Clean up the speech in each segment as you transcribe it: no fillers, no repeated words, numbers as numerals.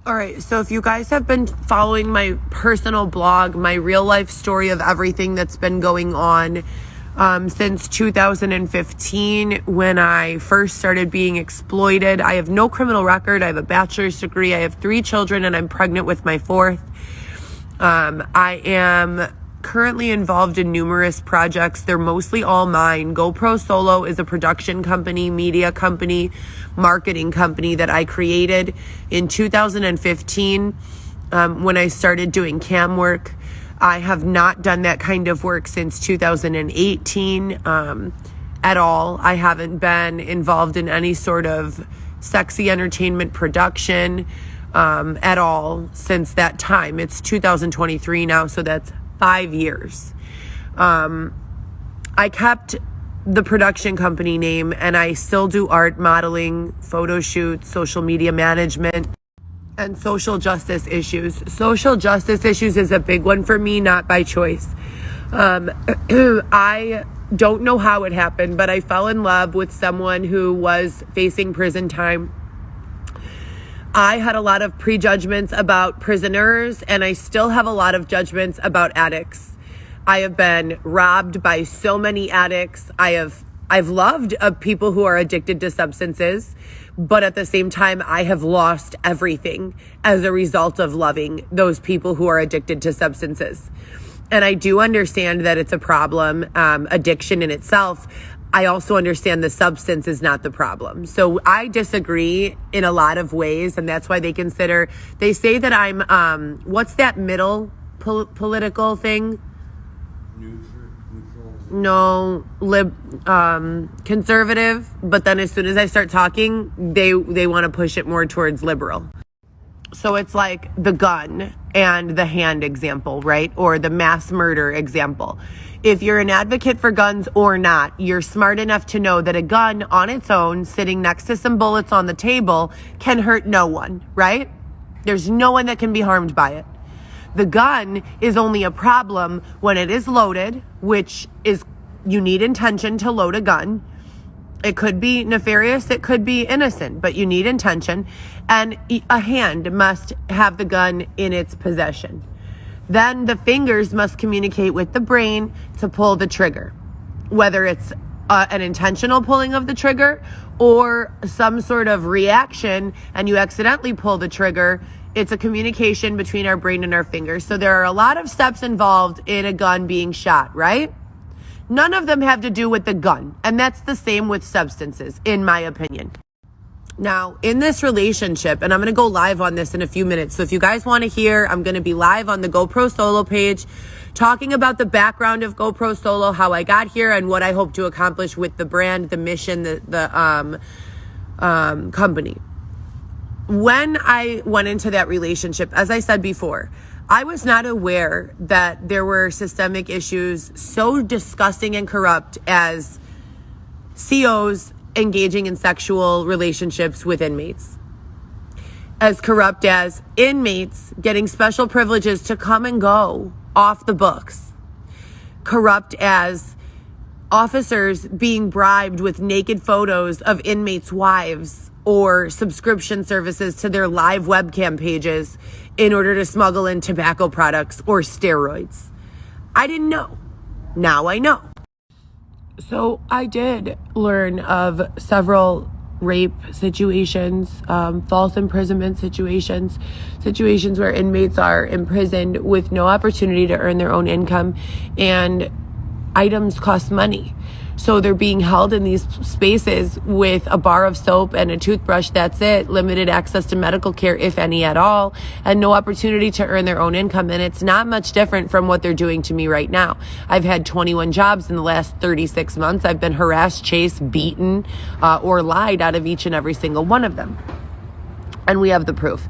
All right, so if you guys have been following my personal blog, my real life story of everything that's been going on since 2015, when I first started being exploited. I have no criminal record. I have a bachelor's degree. I have 3 children, and I'm pregnant with my 4th. I am currently involved in numerous projects. They're mostly all mine. GoPro Solo is a production company, media company, marketing company that I created in 2015 when I started doing cam work. I have not done that kind of work since 2018 at all. I haven't been involved in any sort of sexy entertainment production at all since that time. It's 2023 now, so that's 5 years. I kept the production company name, and I still do art, modeling, photo shoots, social media management, and social justice issues. Social justice issues is a big one for me, not by choice. I don't know how it happened, but I fell in love with someone who was facing prison time. I had a lot of prejudgments about prisoners, and I still have a lot of judgments about addicts. I have been robbed by so many addicts. I've loved people who are addicted to substances, but at the same time, I have lost everything as a result of loving those people who are addicted to substances. And I do understand that it's a problem, addiction in itself. I also understand the substance is not the problem. So I disagree in a lot of ways, and that's why they say that I'm, what's that middle political thing? No, conservative, but then as soon as I start talking, they want to push it more towards liberal. So it's like the gun and the hand example, right? Or the mass murder example. If you're an advocate for guns or not, you're smart enough to know that a gun on its own, sitting next to some bullets on the table, can hurt no one, right? There's no one that can be harmed by it. The gun is only a problem when it is loaded, which is, you need intention to load a gun. It could be nefarious, it could be innocent, but you need intention. And a hand must have the gun in its possession. Then the fingers must communicate with the brain to pull the trigger. Whether it's an intentional pulling of the trigger or some sort of reaction and you accidentally pull the trigger, it's a communication between our brain and our fingers. So there are a lot of steps involved in a gun being shot, right? None of them have to do with the gun. And that's the same with substances, in my opinion. Now, in this relationship, and I'm going to go live on this in a few minutes. So if you guys want to hear, I'm going to be live on the GoPro Solo page talking about the background of GoPro Solo, how I got here, and what I hope to accomplish with the brand, the mission, the company. When I went into that relationship, as I said before, I was not aware that there were systemic issues so disgusting and corrupt as COs engaging in sexual relationships with inmates. As corrupt as inmates getting special privileges to come and go off the books. Corrupt as officers being bribed with naked photos of inmates' wives or subscription services to their live webcam pages in order to smuggle in tobacco products or steroids. I didn't know. Now I know. So I did learn of several rape situations, false imprisonment situations where inmates are imprisoned with no opportunity to earn their own income, and items cost money. So they're being held in these spaces with a bar of soap and a toothbrush, that's it, limited access to medical care, if any at all, and no opportunity to earn their own income. And it's not much different from what they're doing to me right now. I've had 21 jobs in the last 36 months. I've been harassed, chased, beaten, or lied out of each and every single one of them. And we have the proof.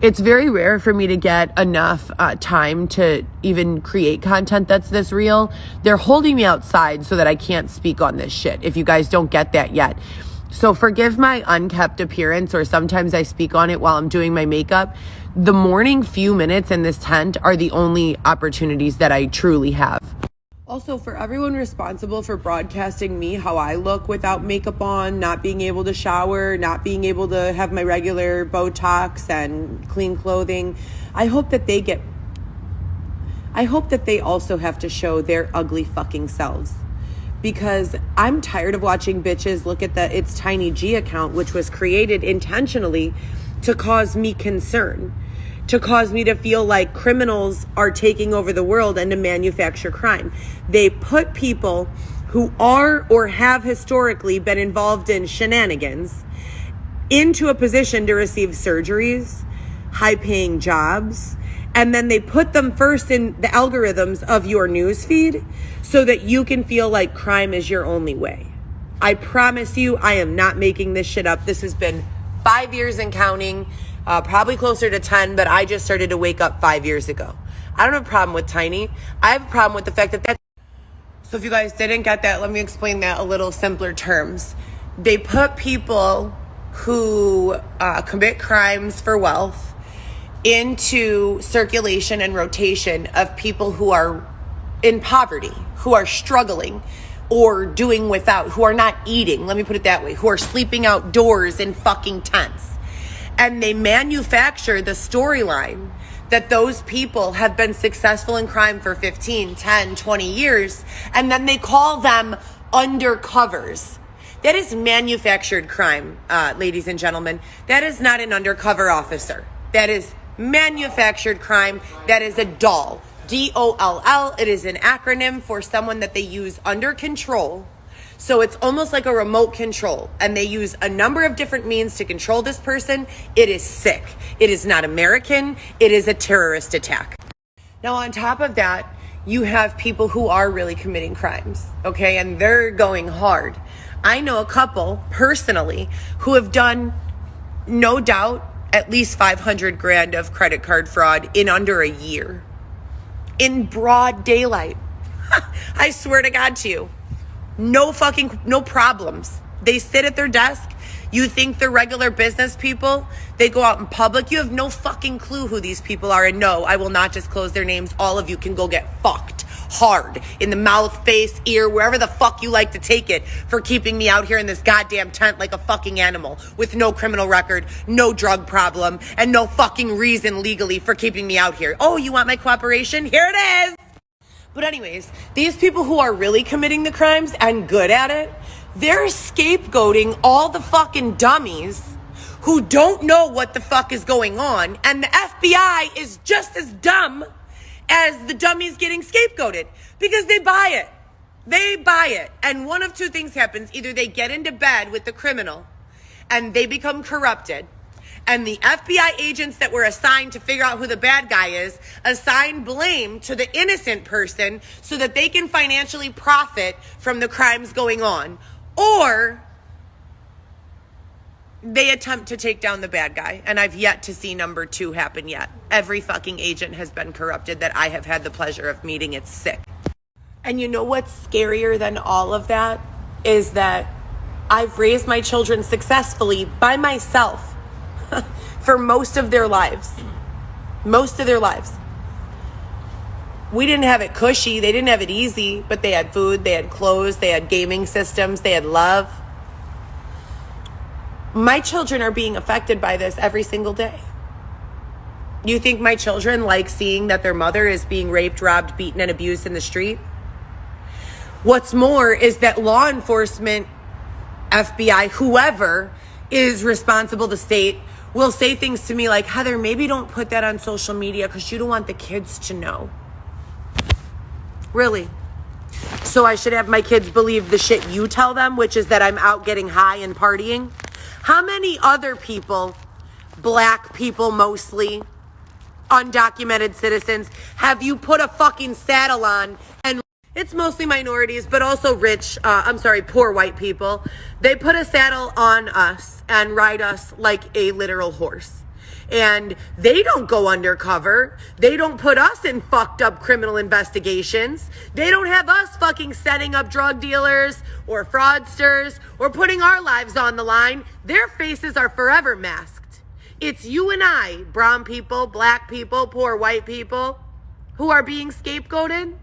It's very rare for me to get enough time to even create content that's this real. They're holding me outside so that I can't speak on this shit, if you guys don't get that yet. So forgive my unkept appearance, or sometimes I speak on it while I'm doing my makeup. The morning few minutes in this tent are the only opportunities that I truly have. Also, for everyone responsible for broadcasting me how I look without makeup on, not being able to shower, not being able to have my regular Botox and clean clothing, I hope that they also have to show their ugly fucking selves. Because I'm tired of watching bitches look at the It's Tiny G account, which was created intentionally to cause me concern, to cause me to feel like criminals are taking over the world and to manufacture crime. They put people who are or have historically been involved in shenanigans into a position to receive surgeries, high-paying jobs, and then they put them first in the algorithms of your news feed so that you can feel like crime is your only way. I promise you, I am not making this shit up. This has been 5 years and counting. Probably closer to 10, but I just started to wake up 5 years ago. I don't have a problem with tiny. I have a problem with the fact that so if you guys didn't get that, let me explain that a little simpler terms. They put people who commit crimes for wealth into circulation and rotation of people who are in poverty, who are struggling or doing without, who are not eating, let me put it that way, who are sleeping outdoors in fucking tents. And they manufacture the storyline that those people have been successful in crime for 15, 10, 20 years, and then they call them undercovers. That is manufactured crime, ladies and gentlemen. That is not an undercover officer. That is manufactured crime. That is a doll. DOLL. It is an acronym for someone that they use under control. So it's almost like a remote control, and they use a number of different means to control this person. It is sick. It is not American. It is a terrorist attack. Now, on top of that, you have people who are really committing crimes, okay? And they're going hard. I know a couple personally who have done, no doubt, at least 500 grand of credit card fraud in under a year. In broad daylight. I swear to God to you. No problems. They sit at their desk. You think they're regular business people. They go out in public. You have no fucking clue who these people are. And no, I will not disclose their names. All of you can go get fucked hard in the mouth, face, ear, wherever the fuck you like to take it for keeping me out here in this goddamn tent like a fucking animal with no criminal record, no drug problem, and no fucking reason legally for keeping me out here. Oh, you want my cooperation? Here it is. But anyways, these people who are really committing the crimes and good at it, they're scapegoating all the fucking dummies who don't know what the fuck is going on. And the FBI is just as dumb as the dummies getting scapegoated because they buy it. They buy it. And one of two things happens. Either they get into bed with the criminal and they become corrupted, and the FBI agents that were assigned to figure out who the bad guy is assign blame to the innocent person so that they can financially profit from the crimes going on. Or they attempt to take down the bad guy. And I've yet to see number 2 happen yet. Every fucking agent has been corrupted that I have had the pleasure of meeting. It's sick. And you know what's scarier than all of that is that I've raised my children successfully by myself. For most of their lives. Most of their lives. We didn't have it cushy. They didn't have it easy, but they had food, they had clothes, they had gaming systems, they had love. My children are being affected by this every single day. You think my children like seeing that their mother is being raped, robbed, beaten, and abused in the street? What's more is that law enforcement, FBI, whoever is responsible, the state, will say things to me like, Heather, maybe don't put that on social media because you don't want the kids to know. Really? So I should have my kids believe the shit you tell them, which is that I'm out getting high and partying? How many other people, black people mostly, undocumented citizens, have you put a fucking saddle on? And it's mostly minorities, but also poor white people. They put a saddle on us and ride us like a literal horse. And they don't go undercover. They don't put us in fucked up criminal investigations. They don't have us fucking setting up drug dealers or fraudsters or putting our lives on the line. Their faces are forever masked. It's you and I, brown people, black people, poor white people, who are being scapegoated.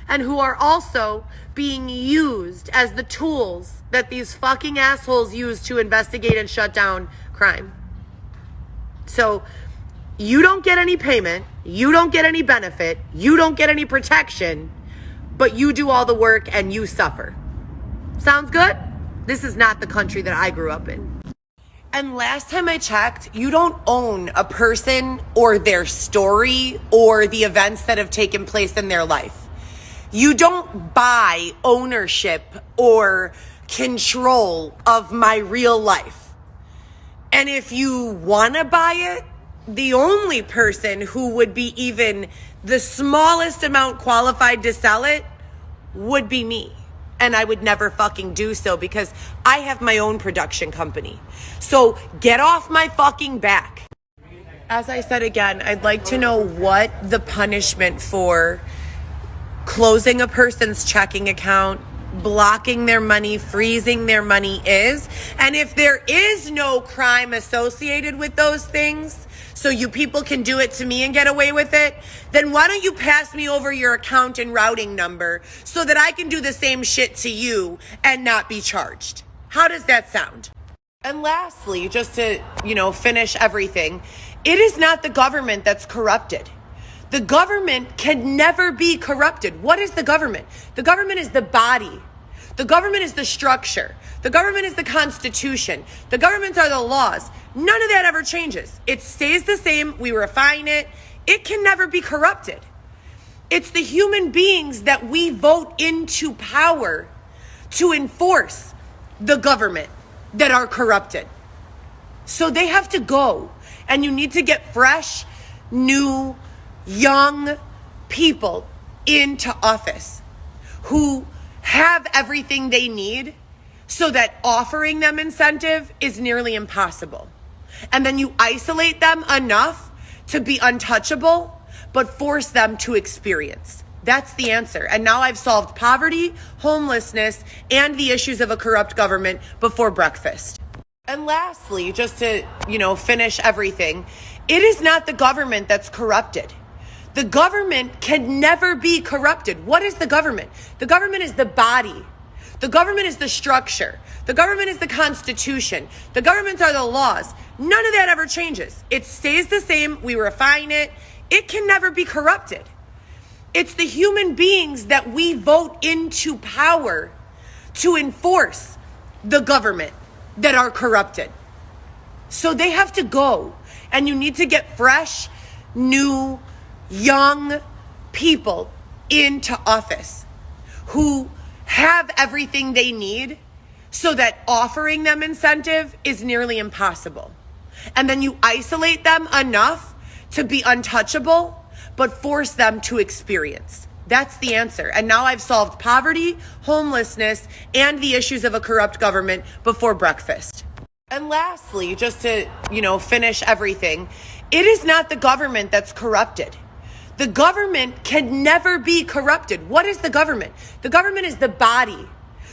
and who are also being used as the tools that these fucking assholes use to investigate and shut down crime. So you don't get any payment, you don't get any benefit, you don't get any protection, but you do all the work and you suffer. Sounds good? This is not the country that I grew up in. And last time I checked, you don't own a person or their story or the events that have taken place in their life. You don't buy ownership or control of my real life. And if you want to buy it, the only person who would be even the smallest amount qualified to sell it would be me. And I would never fucking do so because I have my own production company. So get off my fucking back. As I said again, I'd like to know what the punishment for closing a person's checking account, blocking their money, freezing their money is. And if there is no crime associated with those things, so you people can do it to me and get away with it, then why don't you pass me over your account and routing number so that I can do the same shit to you and not be charged? How does that sound? And lastly, just to, finish everything, it is not the government that's corrupted. The government can never be corrupted. What is the government? The government is the body. The government is the structure. The government is the Constitution. The governments are the laws. None of that ever changes. It stays the same. We refine it. It can never be corrupted. It's the human beings that we vote into power to enforce the government that are corrupted. So they have to go. And you need to get fresh, new, young people into office who have everything they need so that offering them incentive is nearly impossible. And then you isolate them enough to be untouchable, but force them to experience. That's the answer. And now I've solved poverty, homelessness, and the issues of a corrupt government before breakfast. And lastly, just to, finish everything, it is not the government that's corrupted. The government can never be corrupted. What is the government? The government is the body. The government is the structure. The government is the Constitution. The governments are the laws. None of that ever changes. It stays the same. We refine it. It can never be corrupted. It's the human beings that we vote into power to enforce the government that are corrupted. So they have to go. And you need to get fresh, new, young people into office who have everything they need so that offering them incentive is nearly impossible. And then you isolate them enough to be untouchable, but force them to experience. That's the answer. And now I've solved poverty, homelessness, and the issues of a corrupt government before breakfast. And lastly, just to, finish everything, it is not the government that's corrupted. The government can never be corrupted. What is the government? The government is the body.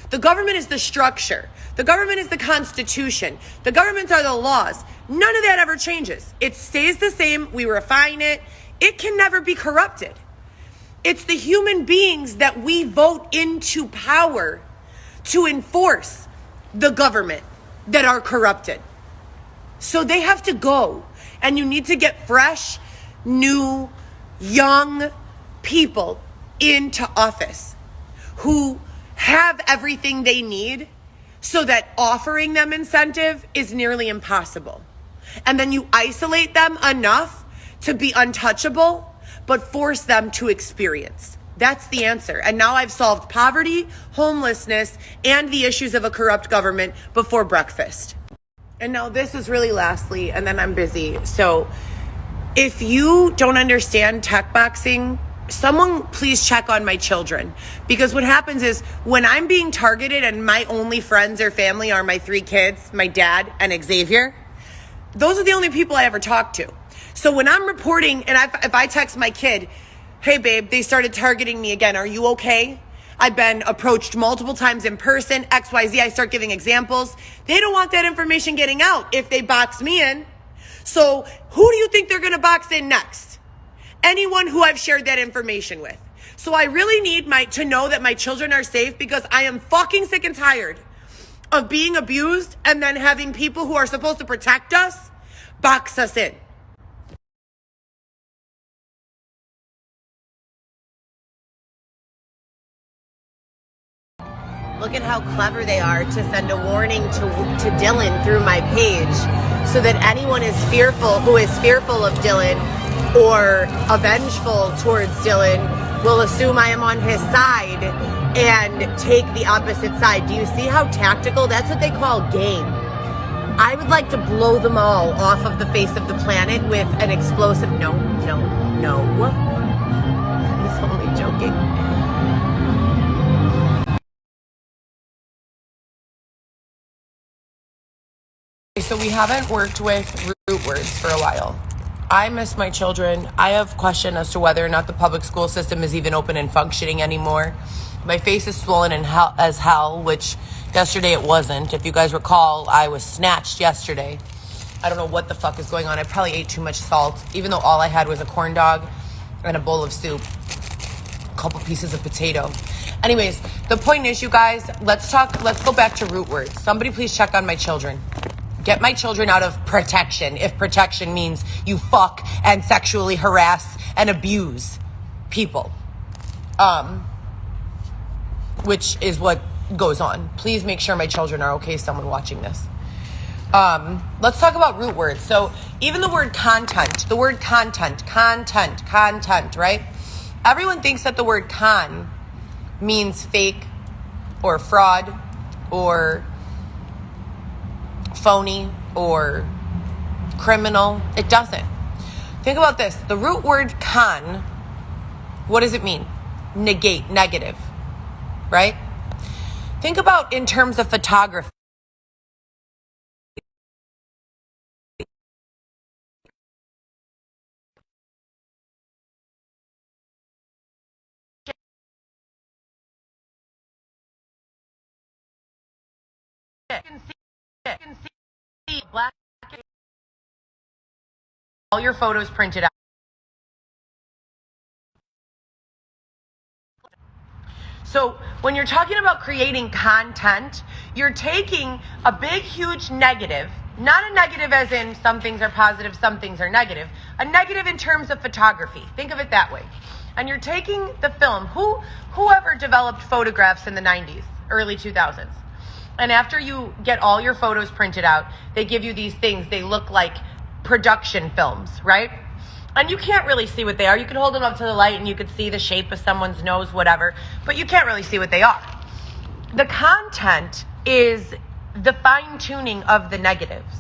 The government is the structure. The government is the Constitution. The governments are the laws. None of that ever changes. It stays the same. We refine it. It can never be corrupted. It's the human beings that we vote into power to enforce the government that are corrupted. So they have to go. And you need to get fresh, new, young people into office who have everything they need so that offering them incentive is nearly impossible. And then you isolate them enough to be untouchable, but force them to experience. That's the answer. And now I've solved poverty, homelessness, and the issues of a corrupt government before breakfast. And now this is really lastly, and then I'm busy. So if you don't understand tech boxing, someone please check on my children. Because what happens is when I'm being targeted and my only friends or family are my 3 kids, my dad and Xavier, those are the only people I ever talk to. So when I'm reporting and if I text my kid, hey babe, they started targeting me again. Are you okay? I've been approached multiple times in person, XYZ. I start giving examples. They don't want that information getting out if they box me in. So who do you think they're going to box in next? Anyone who I've shared that information with. So I really need to know that my children are safe, because I am fucking sick and tired of being abused and then having people who are supposed to protect us box us in. Look at how clever they are to send a warning to Dylan through my page, so that anyone who is fearful of Dylan or avengeful towards Dylan will assume I am on his side and take the opposite side. Do you see how tactical? That's what they call game. I would like to blow them all off of the face of the planet with an explosive. No. He's only joking. So we haven't worked with root words for a while. I miss my children. I have question as to whether or not the public school system is even open and functioning anymore. My face is swollen as hell, which yesterday it wasn't. If you guys recall, I was snatched yesterday. I don't know what the fuck is going on. I probably ate too much salt, even though all I had was a corn dog and a bowl of soup, a couple pieces of potato. Anyways, the point is, you guys, let's go back to root words. Somebody please check on my children. Get my children out of protection, if protection means you fuck and sexually harass and abuse people. Which is what goes on. Please make sure my children are okay, someone watching this. Let's talk about root words. So even the word content, right? Everyone thinks that the word con means fake or fraud or phony or criminal. It doesn't. Think about this. The root word con, what does it mean? Negate, negative, right? Think about in terms of photography. You can see black, all your photos printed out. So when you're talking about creating content, you're taking a big, huge negative, not a negative as in some things are positive, some things are negative, a negative in terms of photography. Think of it that way. And you're taking the film, whoever developed photographs in the 90s, early 2000s. And after you get all your photos printed out, they give you these things. They look like production films, right? And you can't really see what they are. You can hold them up to the light and you could see the shape of someone's nose, whatever, but you can't really see what they are. The content is the fine-tuning of the negatives.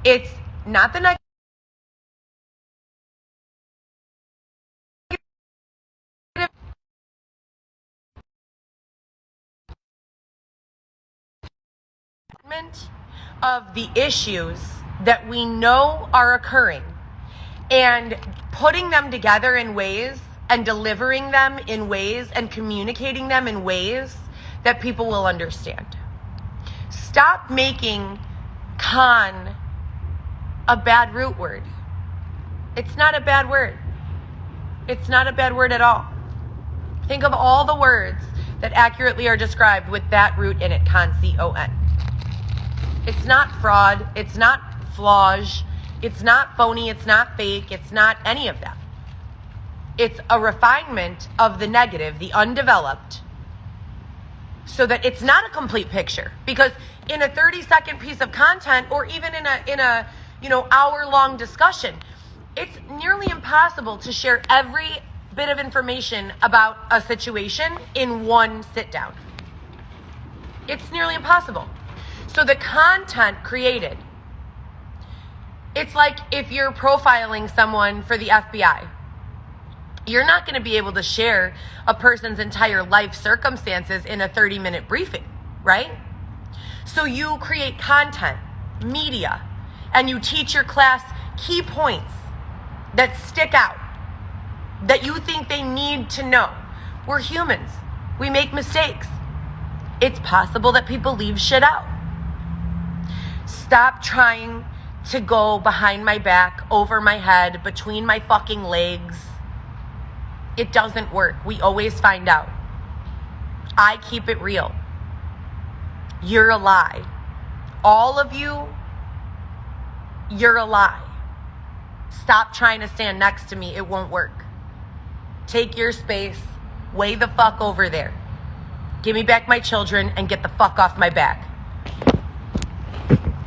It's not the negative. Of the issues that we know are occurring and putting them together in ways and delivering them in ways and communicating them in ways that people will understand. Stop making con a bad root word. It's not a bad word. It's not a bad word at all. Think of all the words that accurately are described with that root in it, con, C-O-N. It's not fraud. It's not flage. It's not phony. It's not fake. It's not any of that. It's a refinement of the negative, the undeveloped, so that it's not a complete picture. Because in a 30-second piece of content, or even in a hour-long discussion, it's nearly impossible to share every bit of information about a situation in one sit-down. It's nearly impossible. So the content created, it's like if you're profiling someone for the FBI, you're not going to be able to share a person's entire life circumstances in a 30-minute briefing, right? So you create content, media, and you teach your class key points that stick out, that you think they need to know. We're humans. We make mistakes. It's possible that people leave shit out. Stop trying to go behind my back, over my head, between my fucking legs, It doesn't work. We always find out. I keep it real. You're a lie. All of you, you're a lie. Stop trying to stand next to me. It won't work. Take your space. Way the fuck over there. Give me back my children and get the fuck off my back.